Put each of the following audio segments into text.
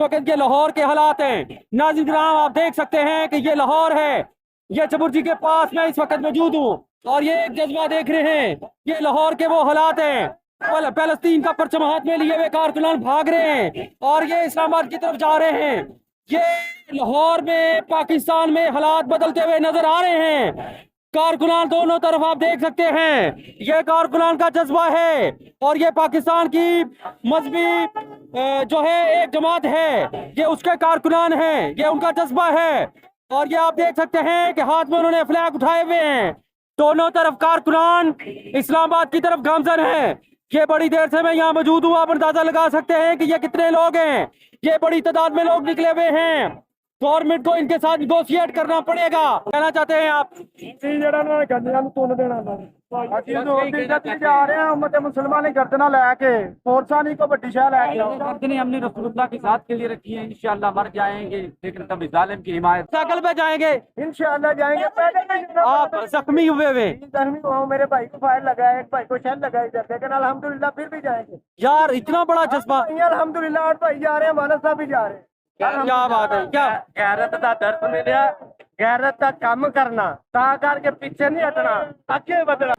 वक्त ये लाहौर के हालात हैं। नाज़रीन किराम, आप देख सकते हैं कि ये लाहौर है। ये चबुर्जी के पास मैं इस वक्त मौजूद हूँ और ये एक जज्बा देख रहे हैं। ये लाहौर के वो हालात हैं। फलस्तीन का परचम हाथ में लिए हुए कारकुनान भाग रहे हैं और ये इस्लामाबाद की तरफ जा रहे हैं। ये लाहौर में, पाकिस्तान में हालात बदलते हुए नजर आ रहे हैं। कारकुनान दोनों तरफ आप देख सकते हैं। ये कारकुनान का जज्बा है और ये पाकिस्तान की मजहबी जो है एक जमात है, ये उसके कारकुनान हैं, ये उनका जज्बा है। और ये आप देख सकते हैं कि हाथ में उन्होंने फ्लैग उठाए हुए हैं। दोनों तरफ कारकुनान इस्लामाबाद की तरफ गामजन हैं। ये बड़ी देर से मैं यहाँ मौजूद हूँ, आप अंदाजा लगा सकते हैं कि ये कितने लोग हैं। ये बड़ी तादाद में लोग निकले हुए हैं। गवर्नमेंट को इनके साथ निगोशिएट करना पड़ेगा। कहना चाहते हैं आप? जा रहे हैं उम्मत मुसलमान गर्दना लेके फोर्सा नहीं को बड़ी शाह लेके गर्दनें हमने रसूलुल्लाह की साथ के लिए रखी है। इंशाल्लाह मर जाएंगे लेकिन कभी जालिम की हिमायत। साइकिल पे जाएंगे इंशाल्लाह जाएंगे। पहले आप जख्मी हुए हुए? जख्मी हुआ, मेरे भाई को फायर लगा है, एक भाई को शेल लगा इधर, लेकिन अल्हम्दुलिल्लाह फिर भी जाएंगे यार, इतना बड़ा जज्बा। अल्हम्दुलिल्लाह 8 भाई जा रहे हैं, मानस साहब भी जा रहे हैं। क्या बात है। क्या गैरत का दर्द मिलिया, गैरत का काम करना, ता करके पीछे नहीं हटना, आगे बढ़ना।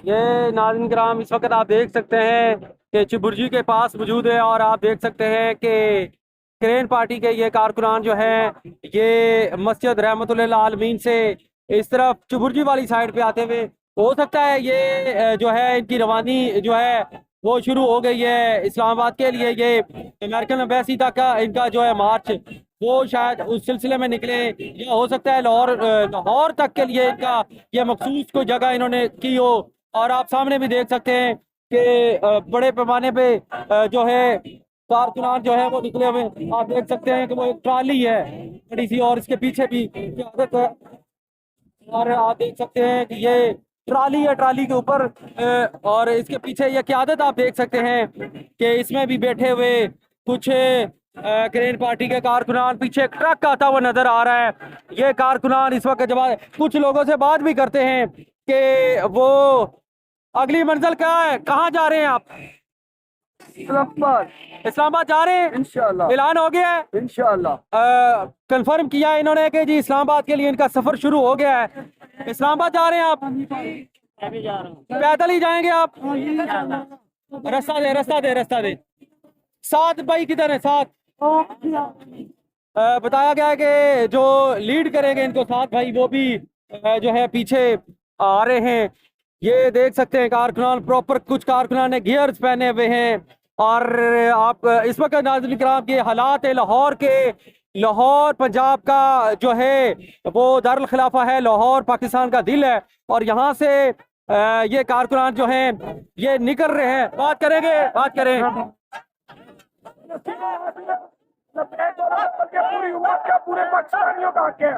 ये नाज़रीन किराम, इस वक्त आप देख सकते हैं कि चबुर्जी के पास मौजूद है और आप देख सकते हैं कि क्रेन पार्टी के ये कारकुनान जो हैं, ये मस्जिद रहमतुल्लिल आलमीन से इस तरफ चबुर्जी वाली साइड पे आते हुए, हो सकता है ये जो है इनकी रवानी जो है वो शुरू हो गई है इस्लामाबाद के लिए। ये अमेरिकन एम्बेसी तक का इनका जो है मार्च, वो शायद उस सिलसिले में निकले, या हो सकता है लाहौर तक के लिए इनका ये मखसूस कोई जगह इन्होंने की हो। और आप सामने भी देख सकते हैं कि बड़े पैमाने पे जो है कारकुनान जो है वो निकले हुए। आप देख सकते हैं कि वो एक ट्राली है बड़ी सी और इसके पीछे भी क़यादत है। और आप देख सकते हैं कि ये ट्राली है, ट्राली के ऊपर और इसके पीछे ये क़यादत आप देख सकते हैं कि इसमें भी बैठे हुए कुछ क्रेन पार्टी के कारकुनान। पीछे एक ट्रक आता हुआ नजर आ रहा है। ये कारकुनान इस वक्त जब कुछ लोगों से बात भी करते हैं कि वो अगली मंजिल क्या है, कहाँ जा रहे हैं आप? इस्लामाबाद जा रहे हैं। इंशाल्लाह ऐलान हो गया है, इंशाल्लाह कंफर्म किया है इन्होंने कि जी इस्लामाबाद के लिए इनका सफर शुरू हो गया है। इस्लामाबाद जा रहे हैं आप? पैदल ही जाएंगे आप? रास्ता दे, रास्ता दे, रास्ता दे। साथ भाई किधर है? साथ बताया गया है कि जो लीड करेंगे इनको साथ भाई, वो भी जो है पीछे आ रहे हैं। ये देख सकते हैं कारकुनान प्रॉपर, कुछ कारकुनान ने गियर्स पहने हुए हैं। और आप इस वक्त नाज़रीन किराम के हालात है लाहौर के। लाहौर पंजाब का जो है वो दारुल खिलाफा है, लाहौर पाकिस्तान का दिल है। और यहाँ से ये कारकुनान जो हैं ये निकल रहे हैं। बात करेंगे, बात करें। पूरी उम्मत का, पूरे पाकिस्तानियों का हक है।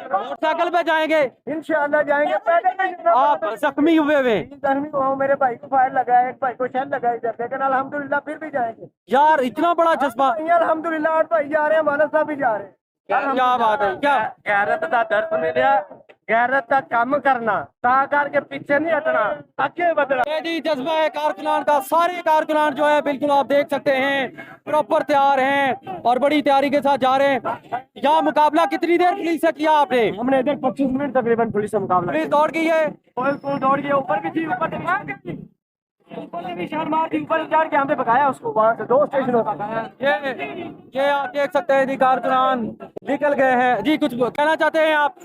मोटरसाइकिल पे जाएंगे इंशाल्लाह जाएंगे। पहले आप जख्मी हुए हुए? जख्मी हुआ, मेरे भाई को फायर लगा है, एक भाई को शेल लगा इधर, लेकिन अल्हम्दुलिल्लाह फिर भी जाएंगे। यार, इतना बड़ा जज्बा। अल्हम्दुलिल्लाह 8 भाई जा रहे हैं, मानस साहब भी जा रहे हैं। क्या बात है। क्या गैरत का दर्द मिलिया, गैरत का काम करना, ता करके पीछे नहीं हटना, आगे बढ़ना। ये जी जज्बा है कारकुनान का। सारे कारकुनान जो है बिल्कुल आप देख सकते हैं प्रॉपर तैयार हैं और बड़ी तैयारी के साथ जा रहे हैं। यहाँ मुकाबला कितनी देर पुलिस से किया आपने? हमने इधर 25 मिनट तकरीबन पुलिस से मुकाबला। पुलिस दौड़ गई है, पुलिस दौड़ गई, ऊपर भी थी, ऊपर से भी शान मार थी, ऊपर चढ़ के हमें भगाया उसको, वहां से 2 स्टेशनों तक। ये आप देख सकते हैं जी कारकुनान निकल गए हैं। जी कुछ कहना चाहते हैं आप?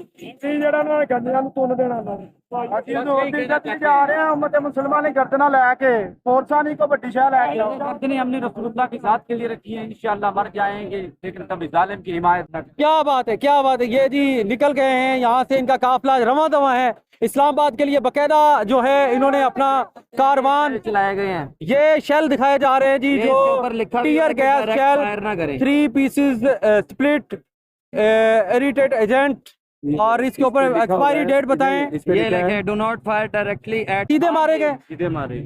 जा रहे हैं उम्मत मुसलमान गर्दना लेके फोर्सा नहीं को बड़ी शाह लेके गर्दनें हमने रसूलुल्लाह की साथ के लिए रखी है। इंशाल्लाह मर जाएंगे लेकिन कभी जालिम की हिमायत न। क्या बात है, क्या बात है। ये जी निकल गए हैं यहाँ से, इनका काफिला रवां दवा है इस्लामाबाद के लिए। बकायदा जो है इन्होंने अपना कारवान चलाए गए हैं। ये शेल दिखाए जा रहे हैं जी, जो tear gas shell, 3 pieces split irritate agent. और इसके ऊपर एक्सपायरी डेट बताएं। ये लिखे do not fire directly at. सीधे मारे गए? सीधे मारे।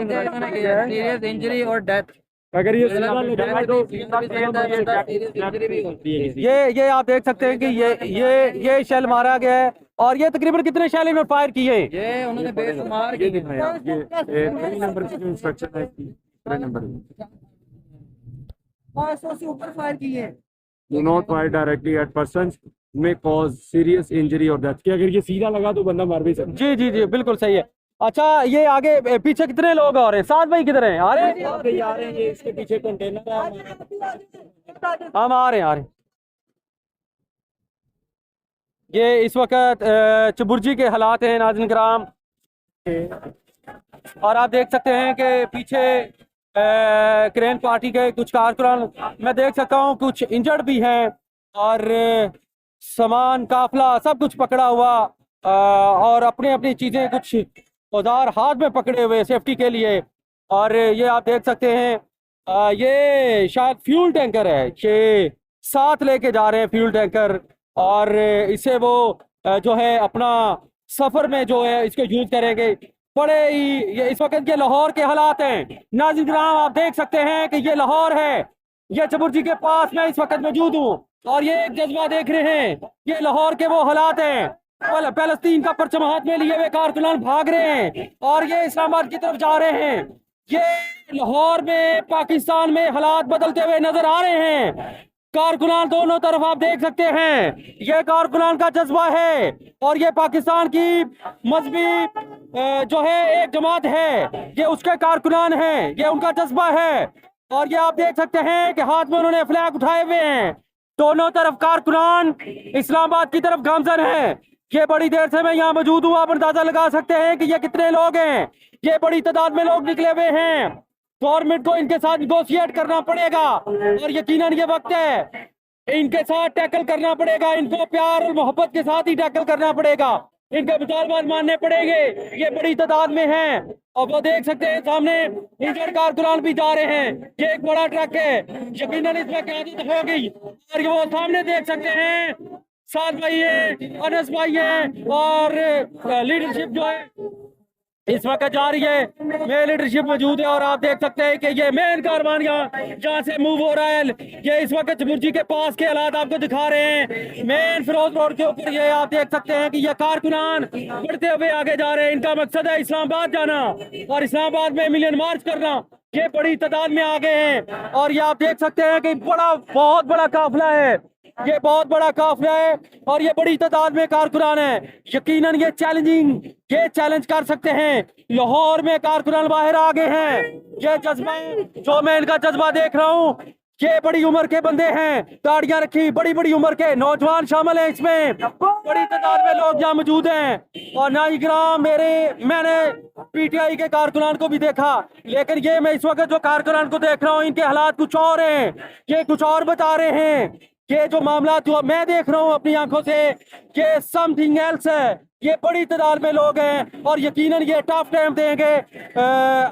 सीरियस इंजरी और डेथ। अगर ये सीधा ले जाए तो ये आप देख सकते हैं कि ये शेल मारा गया है। और ये तकरीबन कितने शेल इन्होंने फायर किए? ये उन्होंने बेशुमार ये देखो यार, ये 3 नंबर की इंस्ट्रक्शन है इसकी, 3 नंबर 500 से ऊपर फायर किए। Do not fire directly eight persons में कॉज सीरियस इंजरी और डेथ। कि अगर ये सीधा लगा तो बंदा मर भी सकता जी जी जी बिल्कुल सही है। अच्छा ये आगे पीछे कितने लोग आ रहे हैं? 7 भाई किधर हैं? आ रहे हैं? है। आ रहे हैं, ये इसके पीछे कंटेनर है। हम आ रहे हैं, आ रहे हैं। ये इस वक्त चबुर्जी के हालात हैं नाज़रीन किराम, और आप देख सकते हैं कि पीछे क्रेन पार्टी के कुछ कारकुनान मैं देख सकता हूँ, कुछ इंजर्ड भी हैं, और सामान काफिला सब कुछ पकड़ा हुआ, और अपनी अपनी चीज़ें कुछ औजार हाथ में पकड़े हुए सेफ्टी के लिए। और ये आप देख सकते हैं ये शायद फ्यूल टैंकर है, ये साथ लेके जा रहे हैं फ्यूल टैंकर, और इसे वो जो है अपना सफर में जो है इसको यूज करेंगे। बड़े ही ये इस वक्त ये लाहौर के हालात हैं नाज़रीन किराम, आप देख सकते हैं कि ये लाहौर है, ये चबुर्जी के पास मैं इस वक्त मौजूद हूँ, और ये एक जज्बा देख रहे हैं, ये लाहौर के वो हालात हैं। फलस्तीन का परचम हाथ में लिए हुए कारकुनान भाग रहे हैं और ये इस्लामाबाद की तरफ जा रहे हैं। ये लाहौर में पाकिस्तान में हालात बदलते हुए नजर आ रहे हैं। कारकुनान दोनों तरफ आप देख सकते हैं, ये कारकुनान का जज्बा है, और ये पाकिस्तान की मजहबी जो है एक जमात है, ये उसके कारकुनान हैं, ये उनका जज्बा है। और ये आप देख सकते हैं कि हाथ में उन्होंने फ्लैग उठाए हुए हैं। दोनों तरफ कारकुनान इस्लामाबाद की तरफ गामजन है। ये बड़ी देर से मैं यहाँ मौजूद हूँ, आप अंदाजा लगा सकते हैं कि ये कितने लोग हैं। ये बड़ी तादाद में लोग निकले हुए हैं। गवर्नमेंट को इनके साथ निगोशिएट करना पड़ेगा, और यकीनन ये वक्त है इनके साथ टैकल करना पड़ेगा, इनको प्यार और मोहब्बत के साथ ही टैकल करना पड़ेगा, इनके मुतालबात मानने पड़ेंगे। ये बड़ी तादाद में हैं, और वो देख सकते हैं सामने इंजर्ड कारकुनान भी जा रहे हैं। ये एक बड़ा ट्रक है, यकीनन इसमें क़यादत होगी, और वो सामने देख सकते हैं साथ भाई है, अनस भाई है, और लीडरशिप जो है इस वक्त जा रही है, मेन लीडरशिप मौजूद है। और आप देख सकते हैं कि ये मेन कारवान जहाँ से मूव हो रहा है, ये इस वक्त चबुर्जी के पास के हालात आपको दिखा रहे हैं। मेन फिरोज रोड के ऊपर ये आप देख सकते हैं कि ये कारकुनान बढ़ते हुए आगे जा रहे हैं। इनका मकसद है इस्लामाबाद जाना और इस्लामाबाद में मिलियन मार्च करना। ये बड़ी तादाद में आगे हैं, और ये आप देख सकते हैं कि बहुत बड़ा काफिला है, ये बहुत बड़ा काफिला है, और ये बड़ी तादाद में कारकुनान है। यकीनन ये चैलेंज कर सकते हैं। लाहौर में कारकुनान बाहर आ गए हैं। ये जज्बा जो मैं इनका जज्बा देख रहा हूँ, ये बड़ी उम्र के बंदे हैं, दाढ़ियां रखी, बड़ी बड़ी उम्र के नौजवान शामिल हैं इसमें, बड़ी तादाद में लोग यहाँ मौजूद हैं। और नाज़रीन मैंने पीटीआई के कारकुनान को भी देखा, लेकिन ये मैं इस वक्त जो कारकुनान को देख रहा हूँ, इनके हालात कुछ और हैं, ये कुछ और बता रहे हैं। ये जो मामला जो मैं देख रहा हूँ अपनी आंखों से, ये समथिंग एल्स है। ये बड़ी तादाद में लोग हैं, और यकीनन ये टफ टाइम देंगे।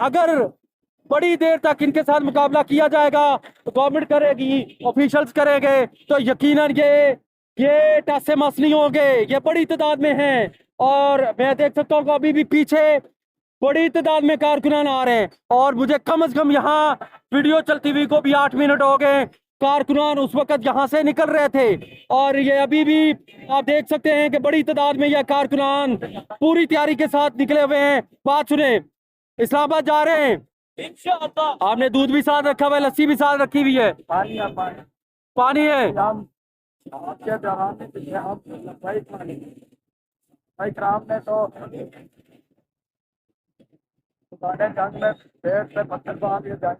अगर बड़ी देर तक इनके साथ मुकाबला किया जाएगा तो गवर्नमेंट करेगी, ऑफिशियल्स करेंगे, तो यकीनन ये टस से मस नहीं होंगे। ये बड़ी तादाद में हैं, और मैं देख सकता हूँ कि अभी भी पीछे बड़ी तादाद में कारकुनान आ रहे हैं, और मुझे कम से कम यहाँ वीडियो चलती हुई को भी 8 मिनट हो गए। कारकुनान उस वक्त यहाँ से निकल रहे थे, और ये अभी भी आप देख सकते हैं कि बड़ी तादाद में यह कारकुनान पूरी तैयारी के साथ निकले हुए हैं। बात सुने, इस्लामाबाद जा रहे हैं इंशाअल्लाह। आपने दूध भी साथ रखा हुआ है, लस्सी भी साथ रखी हुई है, पानी है। में तो जंग में पेड़ पे पत्थर बांध के जाए।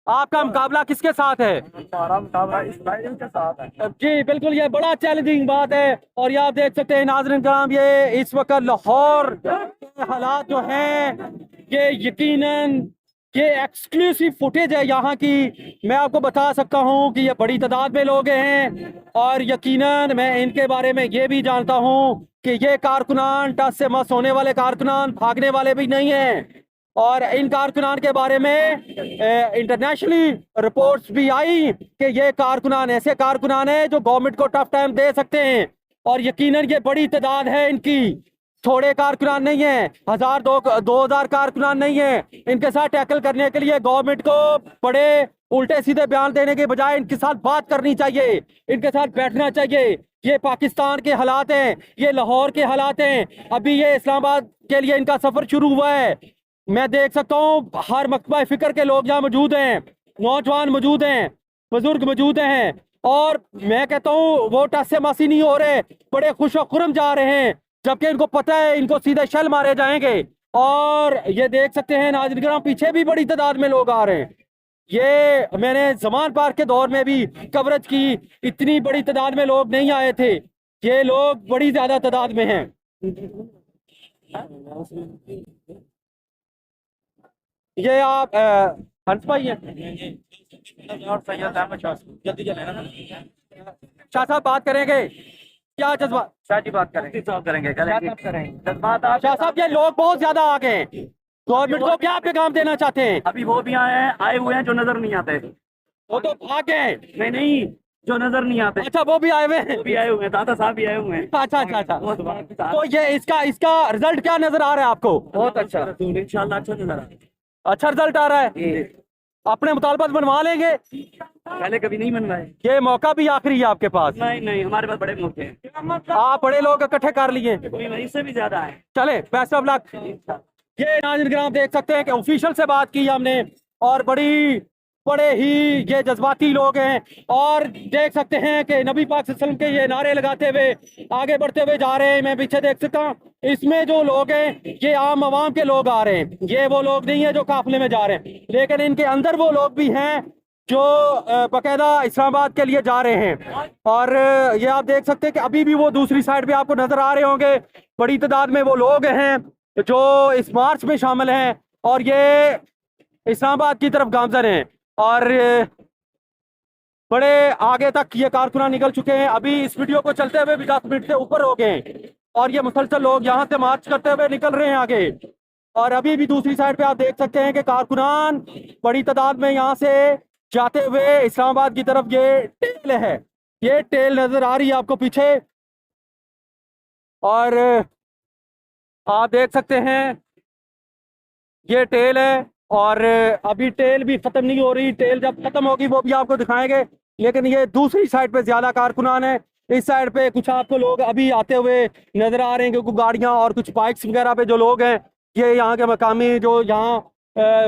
आपका मुकाबला किसके साथ है? हमारा मुकाबला इस्राइल के साथ है। जी बिल्कुल, ये बड़ा चैलेंजिंग बात है। और ये आप देख सकते हैं नाज़रीन किराम, ये इस वक्त लाहौर के हालात जो हैं, ये यकीनन ये एक्सक्लूसिव फुटेज है यहाँ की। मैं आपको बता सकता हूँ कि ये बड़ी तादाद में लोग हैं, और यकीनन मैं इनके बारे में ये भी जानता हूँ कि ये कारकुनान टस से मस होने वाले कारकुनान, भागने वाले भी नहीं हैं। और इन कारकुनान के बारे में इंटरनेशनली रिपोर्ट्स भी आई कि ये कारकुनान ऐसे कारकुनान हैं जो गवर्नमेंट को टफ टाइम दे सकते हैं, और यकीनन ये बड़ी तादाद है इनकी। थोड़े कारकुनान नहीं है, 1000 कारकुनान नहीं है। इनके साथ टैकल करने के लिए गवर्नमेंट को बड़े उल्टे सीधे बयान देने के बजाय इनके साथ बात करनी चाहिए, इनके साथ बैठना चाहिए। ये पाकिस्तान के हालात हैं, ये लाहौर के हालात हैं। अभी ये इस्लामाबाद के लिए इनका सफर शुरू हुआ है। मैं देख सकता हूँ हर मकतबा फिक्र के लोग यहाँ मौजूद हैं, नौजवान मौजूद हैं, बुजुर्ग मौजूद हैं, और मैं कहता हूँ वो टस से मासी नहीं हो रहे, बड़े खुश और खुरम जा रहे हैं, जबकि इनको पता है इनको सीधे शल मारे जाएंगे। और ये देख सकते हैं नाज़रीन किराम, पीछे भी बड़ी तादाद में लोग आ रहे हैं। ये मैंने जमान पार्क के दौर में भी कवरेज की, इतनी बड़ी तादाद में लोग नहीं आए थे, ये लोग बड़ी ज्यादा तादाद में हैं। ये आप हंस भाई हैं? शाह साहब बात करेंगे, क्या जज्बा? शाह जी बात करेंगे, जज्बात शाह साहब ये लोग बहुत ज्यादा आ गए हैं, गवर्नमेंट को क्या पैगाम देना चाहते हैं? अभी वो भी आए हुए हैं जो नजर नहीं आते। वो तो भाग गए। नहीं, जो नजर नहीं आते। अच्छा, वो भी आए हुए हैं? वो भी आए हुए हैं, दादा साहब भी आए हुए हैं। अच्छा। तो ये इसका रिजल्ट क्या नजर आ रहा है आपको? बहुत अच्छा, इंशाल्लाह अच्छा नजर आ रहा है। अच्छा रिजल्ट आ रहा है। अपने मुतालबात बनवा लेंगे? पहले कभी नहीं बनवाए। ये मौका भी आखिरी है आपके पास? नहीं, हमारे पास बड़े मौके हैं। आप बड़े लोग इकट्ठे कर लिए, इससे भी ज्यादा है। चले बेस्ट ऑफ लक। ये नाज़रीन किराम देख सकते हैं कि ऑफिशियल से बात की हमने, और बड़े ही ये जज्बाती लोग हैं, और देख सकते हैं कि नबी पाक सल्लल्लाहु अलैहि वसल्लम के ये नारे लगाते हुए आगे बढ़ते हुए जा रहे हैं। मैं पीछे देख सकता हूँ, इसमें जो लोग हैं ये आम आवाम के लोग आ रहे हैं, ये वो लोग नहीं है जो काफिले में जा रहे हैं, लेकिन इनके अंदर वो लोग भी हैं जो बाकायदा इस्लामाबाद के लिए जा रहे हैं। और ये आप देख सकते हैं कि अभी भी वो दूसरी साइड पे आपको नजर आ रहे होंगे, बड़ी तादाद में वो लोग हैं जो इस मार्च में शामिल हैं, और ये इस्लामाबाद की तरफ गामजन हैं, और बड़े आगे तक ये कारकुनान निकल चुके हैं। अभी इस वीडियो को चलते हुए भी 10 मिनट से ऊपर हो गए हैं, और ये मुसलसल लोग यहाँ से मार्च करते हुए निकल रहे हैं आगे। और अभी भी दूसरी साइड पे आप देख सकते हैं कि कारकुनान बड़ी तादाद में यहाँ से जाते हुए इस्लामाबाद की तरफ, ये टेल है, ये टेल नजर आ रही है आपको पीछे, और आप देख सकते हैं ये टेल है। और अभी टेल भी खत्म नहीं हो रही, टेल जब खत्म होगी वो भी आपको दिखाएंगे, लेकिन ये दूसरी साइड पे ज्यादा कारकुनान है। इस साइड पे कुछ आपको लोग अभी आते हुए नजर आ रहे हैं, क्योंकि गाड़ियां और कुछ बाइक्स वगैरह पे जो लोग हैं ये यहाँ के मकामी जो यहाँ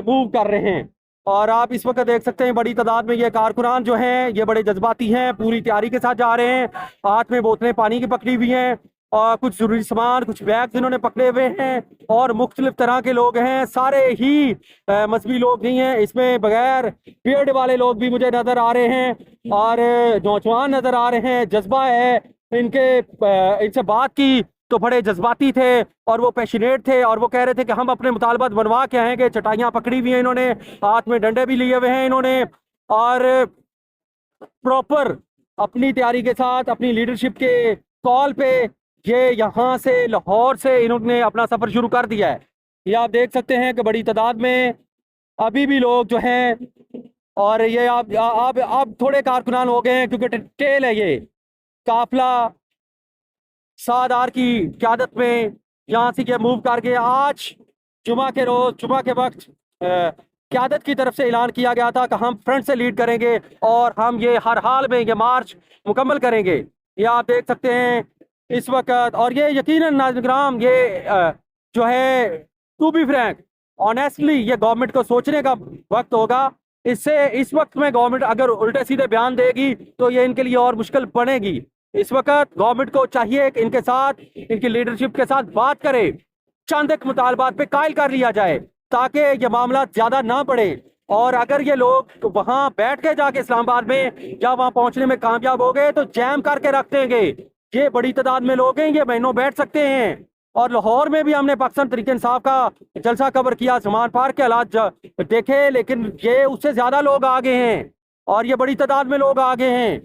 मूव कर रहे हैं। और आप इस वक्त देख सकते हैं बड़ी तादाद में ये कारकुनान जो हैं ये बड़े जज्बाती हैं, पूरी तैयारी के साथ जा रहे हैं, हाथ में बोतलें पानी की पकड़ी हुई हैं, और कुछ जरूरी सामान, कुछ बैग इन्होंने पकड़े हुए हैं, और मुख्तलिफ तरह के लोग हैं, सारे ही मजहबी लोग नहीं हैं, इसमें बगैर बियर्ड वाले लोग भी मुझे नजर आ रहे हैं, और नौजवान नजर आ रहे हैं। जज्बा है इनसे बात की तो बड़े जज्बाती थे, और वो पैशनेट थे, और वो कह रहे थे कि हम अपने मुतालबात बनवा के आएंगे। चटाइयाँ पकड़ी हुई हैं इन्होंने, हाथ में डंडे भी लिए हुए हैं इन्होंने, और प्रॉपर अपनी तैयारी के साथ अपनी लीडरशिप के कॉल पे ये यहाँ से लाहौर से इन्होंने अपना सफर शुरू कर दिया है। ये आप देख सकते हैं कि बड़ी तादाद में अभी भी लोग जो हैं, और ये आप थोड़े कारकुनान हो गए हैं, क्योंकि टेल है ये काफिला सादार की क़यादत में यहाँ से ये मूव कर गया। आज जुमा के रोज, जुमा के वक्त क़यादत की तरफ से ऐलान किया गया था कि हम फ्रंट से लीड करेंगे, और हम ये हर हाल में ये मार्च मुकम्मल करेंगे। ये आप देख सकते हैं इस वक्त, और ये यकीनन नाज़रीन किराम ये जो है, टू बी फ्रैंक ऑनेस्टली, ये गवर्नमेंट को सोचने का वक्त होगा। इस वक्त में गवर्नमेंट अगर उल्टे सीधे बयान देगी तो ये इनके लिए और मुश्किल बनेगी। इस वक्त गवर्नमेंट को चाहिए कि इनके साथ, इनकी लीडरशिप के साथ बात करे, चंद एक मुतालबात पे कायल कर लिया जाए, ताकि ये मामला ज्यादा ना बढ़े। और अगर ये लोग वहां बैठ के जाके इस्लामाबाद में या वहां पहुंचने में कामयाब हो गए तो जैम करके रख देंगे। ये बड़ी तादाद में लोग हैं, ये महीनों बैठ सकते हैं। और लाहौर में भी हमने पाकिस्तान तहरीक इंसाफ का जलसा कवर किया, जमान पार्क के हालात देखे, लेकिन ये उससे ज्यादा लोग आ गए हैं, और ये बड़ी तादाद में लोग आ गए हैं।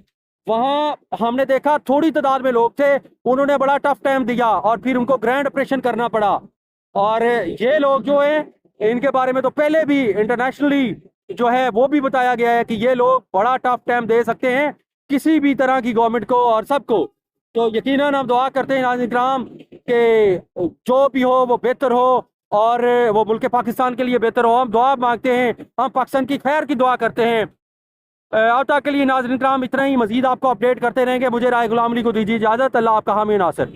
वहां हमने देखा थोड़ी तादाद में लोग थे, उन्होंने बड़ा टफ टाइम दिया, और फिर उनको ग्रैंड ऑपरेशन करना पड़ा। और ये लोग जो है, इनके बारे में तो पहले भी इंटरनेशनली जो है वो भी बताया गया है कि ये लोग बड़ा टफ टाइम दे सकते हैं किसी भी तरह की गवर्नमेंट को और सबको। तो यकीनन हम दुआ करते हैं नाज़रीन किराम कि जो भी हो वो बेहतर हो और वो मुल्क पाकिस्तान के लिए बेहतर हो। हम दुआ मांगते हैं, हम पाकिस्तान की खैर की दुआ करते हैं। अब तक के लिए नाज़रीन किराम इतना ही। मजीद आपको अपडेट करते रहेंगे। मुझे राय गुलाम अली को दीजिए इजाज़त। अल्लाह आपका हामी नासिर।